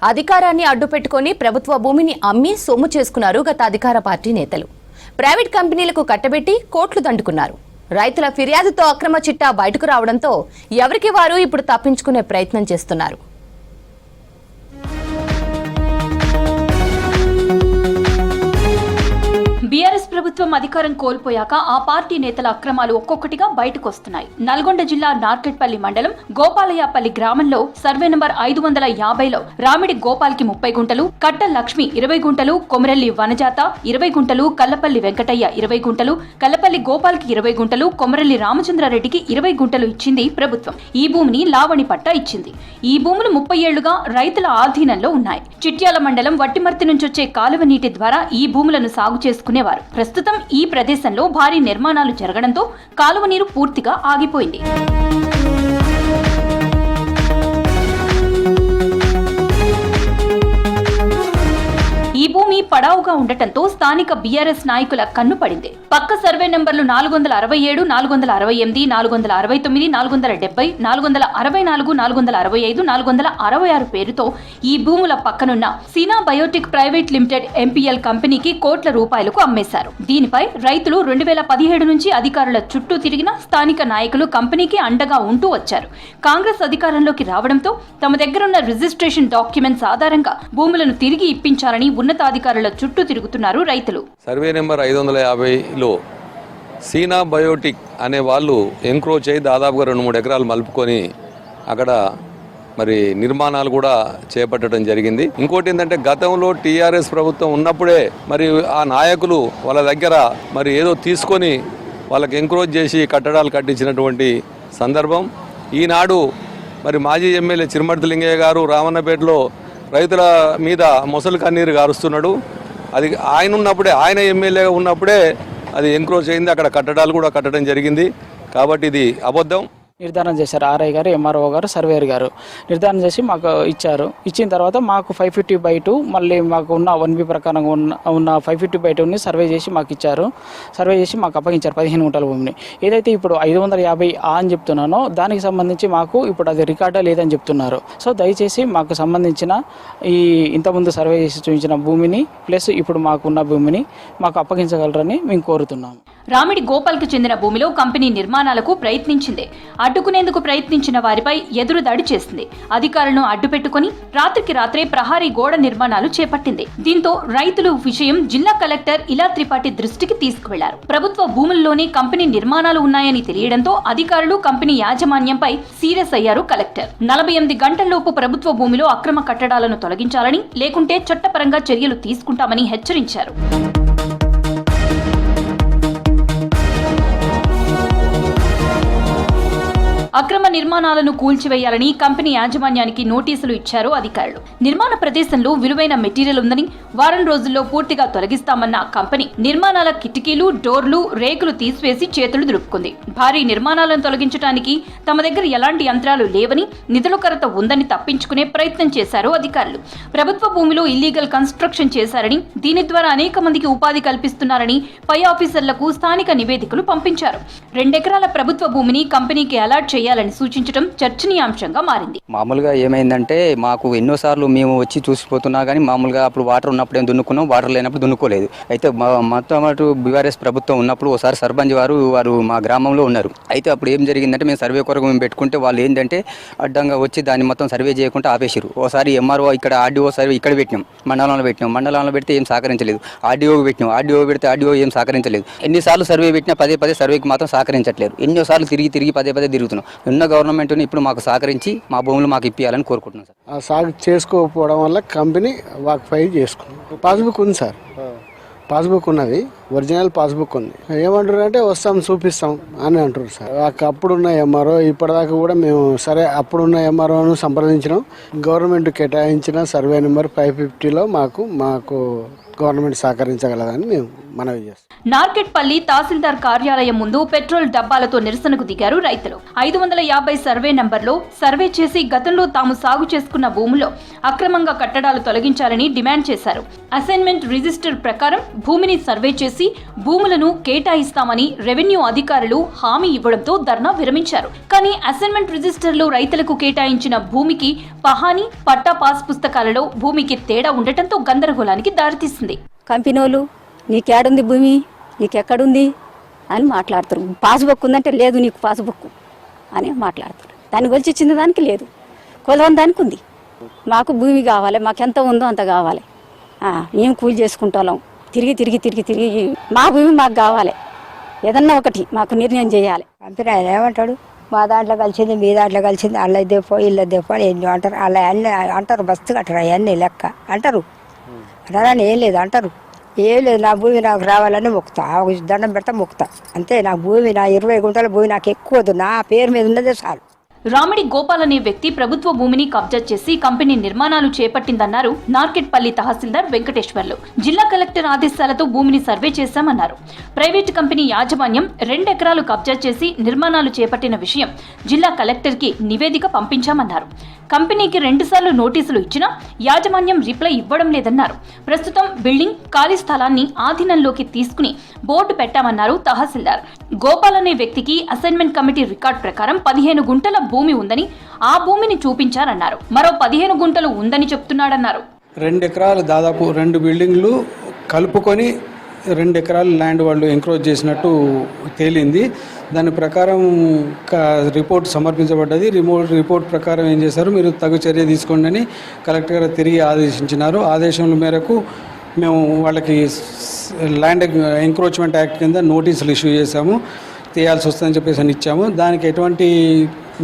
అధికారాన్ని అడ్డుపెట్టుకుని ప్రభుత్వ భూమిని అమ్మి సొమ్ము చేసుకున్నారు గత అధికార పార్టీ నేతలు. ప్రైవేట్ కంపెనీలకు కట్టబెట్టి కోట్లు దండుకున్నారు. రైతుల ఫిర్యాదుతో అక్రమ చిట్టా బయటకు రావడంతో ఎవరికి వారు ఇప్పుడు తప్పించుకునే ప్రయత్నం చేస్తున్నారు. బీఆర్ఎస్ ప్రభుత్వం అధికారం కోల్పోయాక ఆ పార్టీ నేతల అక్రమాలు ఒక్కొక్కటిగా బయటకు వస్తున్నాయి. నల్గొండ జిల్లా నార్కెట్పల్లి మండలం గోపాలయ్యపల్లి గ్రామంలో సర్వే నంబర్ 550లో రామిడి గోపాల్కి 30 గుంటలు, కట్ట లక్ష్మి 20 గుంటలు, కొమరెల్లి వనజాత 20 గుంటలు, కల్లపల్లి వెంకటయ్య 20 గుంటలు, కల్లపల్లి గోపాల్కి 20 గుంటలు, కొమరెల్లి రామచంద్రారెడ్డికి 20 గుంటలు ఇచ్చింది ప్రభుత్వం. ఈ భూమిని లావణి పట్టా ఇచ్చింది. ఈ భూములు 30 ఏళ్లుగా రైతుల ఆధీనంలో ఉన్నాయి. చిట్యాల మండలం వట్టిమర్తి నుంచి వచ్చే కాలువ నీటి ద్వారా ఈ భూములను సాగు చేసుకునే ప్రస్తుతం ఈ ప్రదేశంలో భారీ నిర్మాణాలు జరగడంతో కాలువ నీరు పూర్తిగా ఆగిపోయింది. ఈ భూమి పడావుగా ఉండటంతో స్థానిక బీఆర్ఎస్ నాయకుల కన్ను పడింది. పక్క సర్వే నంబర్లు 467, 468, 469, 470, 464, 465, 466 పేరుతో ఈ భూముల పక్కనున్న సీనా బయోటిక్ ప్రైవేట్ లిమిటెడ్ ఎంపీఎల్ కంపెనీకి కోట్ల రూపాయలకు అమ్మేశారు. దీనిపై రైతులు 2017 నుంచి అధికారుల చుట్టూ తిరిగిన స్థానిక నాయకులు కంపెనీకి అండగా ఉంటూ వచ్చారు. కాంగ్రెస్ అధికారంలోకి రావడంతో తమ దగ్గరున్న రిజిస్ట్రేషన్ డాక్యుమెంట్స్ ఆధారంగా భూములను తిరిగి ఇప్పించాలని ఉన్నతాధికారుల చుట్టూ తిరుగుతున్నారు రైతులు. సర్వే నెంబర్ 550లో సీనా బయోటిక్ అనే వాళ్ళు ఎంక్రోచ్ అయి దాదాపుగా 2-3 ఎకరాలు మలుపుకొని అక్కడ మరి నిర్మాణాలు కూడా చేపట్టడం జరిగింది. ఇంకోటి ఏంటంటే గతంలో టీఆర్ఎస్ ప్రభుత్వం ఉన్నప్పుడే మరి ఆ నాయకులు వాళ్ళ దగ్గర మరి ఏదో తీసుకొని వాళ్ళకి ఎంక్రోచ్ చేసి కట్టడాలు కట్టించినటువంటి సందర్భం. ఈనాడు మరి మాజీ ఎమ్మెల్యే చిరుమర్తి లింగయ్య గారు రామన్నపేటలో రైతుల మీద మొసలు కన్నీరు గారుస్తున్నాడు. అది ఆయన ఉన్నప్పుడే, ఆయన ఎమ్మెల్యేగా ఉన్నప్పుడే అది ఎంక్రోచ్ అయింది. అక్కడ కట్టడాలు కూడా కట్టడం జరిగింది. కాబట్టి ఇది అబద్ధం. నిర్ధారణ చేశారు. ఆర్ఐ గారు, ఎంఆర్ఓ గారు, సర్వేయర్ గారు నిర్ధారణ చేసి మాకు ఇచ్చారు. ఇచ్చిన తర్వాత మాకు 550/2 మళ్ళీ మాకు ఉన్న 1B ప్రకారం ఉన్న 550/2ని సర్వే చేసి మాకు ఇచ్చారు. సర్వే చేసి మాకు అప్పగించారు 15 గుంటల భూమిని. ఏదైతే ఇప్పుడు 550 అని చెప్తున్నానో దానికి సంబంధించి మాకు ఇప్పుడు అది రికార్డే లేదని చెప్తున్నారు. సో దయచేసి మాకు సంబంధించిన ఈ ఇంతకుముందు సర్వే చేసి చూపించిన భూమిని ప్లస్ ఇప్పుడు మాకున్న భూమిని మాకు అప్పగించగలరని మేము కోరుతున్నాము. రామిడి గోపాల్కి చెందిన భూమిలో కంపెనీ నిర్మాణాలకు ప్రయత్నించింది. అడ్డుకునేందుకు ప్రయత్నించిన వారిపై ఎదురుదాడి చేసింది. అధికారులను అడ్డుపెట్టుకుని రాత్రికి రాత్రే ప్రహారీ గోడ నిర్మాణాలు చేపట్టింది. దీంతో రైతులు విషయం జిల్లా కలెక్టర్ ఇలా త్రిపాఠి దృష్టికి తీసుకువెళ్లారు. ప్రభుత్వ భూముల్లోనే కంపెనీ నిర్మాణాలు ఉన్నాయని తెలియడంతో అధికారులు కంపెనీ యాజమాన్యంపై సీరియస్ అయ్యారు కలెక్టర్. 48 గంటల్లోపు ప్రభుత్వ భూమిలో అక్రమ కట్టడాలను తొలగించాలని, లేకుంటే చట్టపరంగా చర్యలు తీసుకుంటామని హెచ్చరించారు. అక్రమ నిర్మాణాలను కూల్చివేయాలని కంపెనీ యాజమాన్యానికి నోటీసులు ఇచ్చారు అధికారులు. నిర్మాణ ప్రదేశంలో విలువైన మెటీరియల్ ఉందని వారం రోజుల్లో పూర్తిగా తొలగిస్తామన్న కంపెనీ నిర్మాణాల కిటికీలు, డోర్లు, రేకులు తీసివేసి చేతులు దులుపుకుంది. భారీ నిర్మాణాలను తొలగించడానికి తమ దగ్గర ఎలాంటి యంత్రాలు లేవని, నిధుల కొరత ఉందని తప్పించుకునే ప్రయత్నం చేశారు అధికారులు. ప్రభుత్వ భూమిలో ఇల్లీగల్ కన్స్ట్రక్షన్ చేశారని, దీని ద్వారా అనేక మందికి ఉపాధి కల్పిస్తున్నారని పై ఆఫీసర్లకు స్థానిక నివేదికలు పంపించారు. 2 ఎకరాల ప్రభుత్వ భూమిని కంపెనీకి అలాట్ చేయాలని సూచించడం చర్చనీయాంశంగా మారింది. మామూలుగా ఏమైందంటే మాకు ఎన్నోసార్లు మేము వచ్చి చూసిపోతున్నా కానీ మామూలుగా అప్పుడు వాటర్ ఉన్నప్పుడు ఏం దున్నుకున్నాం, వాటర్ లేనప్పుడు దున్నుకోలేదు. అయితే మొత్తం బీఆర్ఎస్ ప్రభుత్వం ఉన్నప్పుడు ఒకసారి సర్పంచ్ వారు మా గ్రామంలో ఉన్నారు. అయితే అప్పుడు ఏం జరిగిందంటే మేము సర్వే కొరకు మేము పెట్టుకుంటే వాళ్ళు ఏంటంటే అడ్డంగా వచ్చి దాన్ని మొత్తం సర్వే చేయకుండా ఆపేసారు. ఒకసారి ఎంఆర్ఓ ఇక్కడ ఆర్డీఓ సర్వే ఇక్కడ పెట్టినాం, మండలంలో పెడితే ఏం సహకరించలేదు. ఆర్డీఓకి పెట్టినాం, ఆర్డీఓ పెడితే ఆర్డీఓ ఏం సహకరించలేదు. ఎన్నిసార్లు సర్వే పెట్టినా పదే సర్వేకి మాత్రం సహకరించట్లేదు. ఎన్నోసార్లు తిరిగి పదే తిరుగుతున్నాం. ఉన్న గవర్నమెంట్ని ఇప్పుడు మాకు సహకరించి మా భూములు మాకు ఇప్పియాలని కోరుకుంటున్నాం సార్. ఆ సాగు చేసుకోకపోవడం వల్ల కంపెనీ వాక్ఫై చేసుకుంది. పాస్బుక్ ఉంది సార్, పాస్బుక్ ఉన్నది, ఒరిజినల్ పాస్బుక్ ఉంది. ఏమంటారు అంటే వస్తాం చూపిస్తాం అని అంటారు సార్. అప్పుడున్న ఎంఆర్ఓ ఇప్పటిదాకా కూడా మేము సరే అప్పుడున్న ఎంఆర్ఓను సంప్రదించినాం. గవర్నమెంట్ కేటాయించిన సర్వే నెంబర్ 550లో మాకు గవర్నమెంట్ సహకరించగలదని మేము మనవి చేస్తాం. నార్కెట్పల్లి తహసీల్దార్ కార్యాలయం ముందు పెట్రోల్ డబ్బాలతో నిరసనకు దిగారు రైతులు. 550 సర్వే నంబర్లో సర్వే చేసి గతంలో తాము సాగు చేసుకున్న భూముల్లో అక్రమంగా కట్టడాలు తొలగించాలని డిమాండ్ చేశారు. అసైన్మెంట్ రిజిస్టర్ ప్రకారం భూమిని సర్వే చేసి భూములను కేటాయిస్తామని రెవెన్యూ అధికారులు హామీ ఇవ్వడంతో ధర్నా విరమించారు. కానీ అసైన్మెంట్ రిజిస్టర్లో రైతులకు కేటాయించిన భూమికి పహానీ, పట్టా పాస్ పుస్తకాలలో భూమికి తేడా ఉండటంతో గందరగోళానికి దారితీసింది. కంపెనీలు నీకేడుంది భూమి, నీకెక్కడుంది అని మాట్లాడుతారు. పాస్బుక్ ఉందంటే లేదు నీకు పాస్బుక్ అని మాట్లాడతారు. దాన్ని కొలిచి ఇచ్చిన దానికి లేదు, కొలవని దానికి ఉంది. మాకు భూమి కావాలి, మాకు ఎంత ఉందో అంత కావాలి. మేము కూలి చేసుకుంటాం, తిరిగి మా భూమి మాకు కావాలి. ఏదన్నా ఒకటి మాకు నిర్ణయం చేయాలి. కంపెనీ ఆయన ఏమంటాడు, మా దాంట్లో కలిసింది మీ దాంట్లో కలిసింది, అల్ల దెప్పో ఇళ్ళ దెప్పో అని ఎన్నో అంటారు. అలా అన్నీ అంటారు, బస్తు కట్టరు అవన్నీ లెక్క అంటారు. అంటారని ఏం లేదు అంటారు. ఏం లేదు, నా భూమి నాకు రావాలని మొక్కుతా, దండం పెడతా మొక్కుతా అంతే. నా భూమి, నా 20 గుంటల భూమి నాకు ఎక్కువదు, నా పేరు మీద ఉన్నదే చాలు. రామిడి గోపాల్ అనే వ్యక్తి ప్రభుత్వ భూమిని కబ్జా చేసి కంపెనీ నిర్మాణాలు చేపట్టిందన్నారు నార్కెట్పల్లి తహసీల్దార్ వెంకటేశ్వర్లు. జిల్లా కలెక్టర్ ఆదేశాలతో భూమిని సర్వే చేశామన్నారు. ప్రైవేటు కంపెనీ యాజమాన్యం 2 ఎకరాలు కబ్జా చేసి నిర్మాణాలు చేపట్టిన విషయం జిల్లా కలెక్టర్కి నివేదిక పంపించామన్నారు. కంపెనీకి 2 సార్లు నోటీసులు ఇచ్చినా యాజమాన్యం రిప్లై ఇవ్వడం లేదన్నారు. ప్రస్తుతం బిల్డింగ్ ఖాళీ స్థలాన్ని ఆధీనంలోకి తీసుకుని బోర్డు పెట్టామన్నారు తహసీల్దార్. గోపాల్ అనే వ్యక్తికి అసైన్మెంట్ కమిటీ రికార్డ్ ప్రకారం 15 గుంటల భూమి ఉందని, ఆ భూమిని చూపించారన్నారు. మరో 15 గుంటలు ఉందని చెప్తున్నాడన్నారు. 2 ఎకరాలు దాదాపు 2 బిల్డింగ్లు కలుపుకొని 2 ఎకరాలు ల్యాండ్ వాళ్ళు ఎంక్రోచ్ చేసినట్టు తేలింది. దాని ప్రకారం రిపోర్ట్ సమర్పించబడ్డది. రిపోర్ట్ ప్రకారం ఏం చేశారు, మీరు తగు చర్య తీసుకోండి అని కలెక్టర్ గారు తిరిగి ఆదేశించినారు. ఆదేశముల మేరకు మేము వాళ్ళకి ల్యాండ్ ఎంక్రోచ్మెంట్ యాక్ట్ కింద నోటీసులు ఇష్యూ చేశాము. తీయాల్సి వస్తుందని చెప్పేసి అని ఇచ్చాము. దానికి ఎటువంటి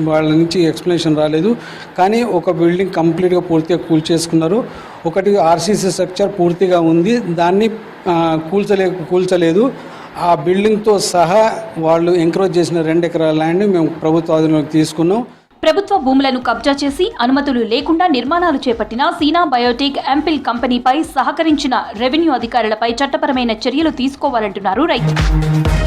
వాళ్ళ నుంచి ఎక్స్ప్లెనేషన్ రాలేదు. కానీ ఒక బిల్డింగ్ కంప్లీట్గా పూర్తిగా కూల్చేసుకున్నారు. ఒకటి ఆర్సీసీ స్ట్రక్చర్ పూర్తిగా ఉంది, దాన్ని కూల్చలేదు. ఆ బిల్డింగ్తో సహా వాళ్ళు ఎంక్రోచ్ చేసిన 2 ఎకరాల ల్యాండ్ మేము ప్రభుత్వ ఆధీనంలోకి తీసుకున్నాం. ప్రభుత్వ భూములను కబ్జా చేసి అనుమతులు లేకుండా నిర్మాణాలు చేపట్టిన సీనా బయోటెక్ ఎంపిల్ కంపెనీపై సహకరించిన రెవెన్యూ అధికారులపై చట్టపరమైన చర్యలు తీసుకోవాలంటున్నారు రైతులు.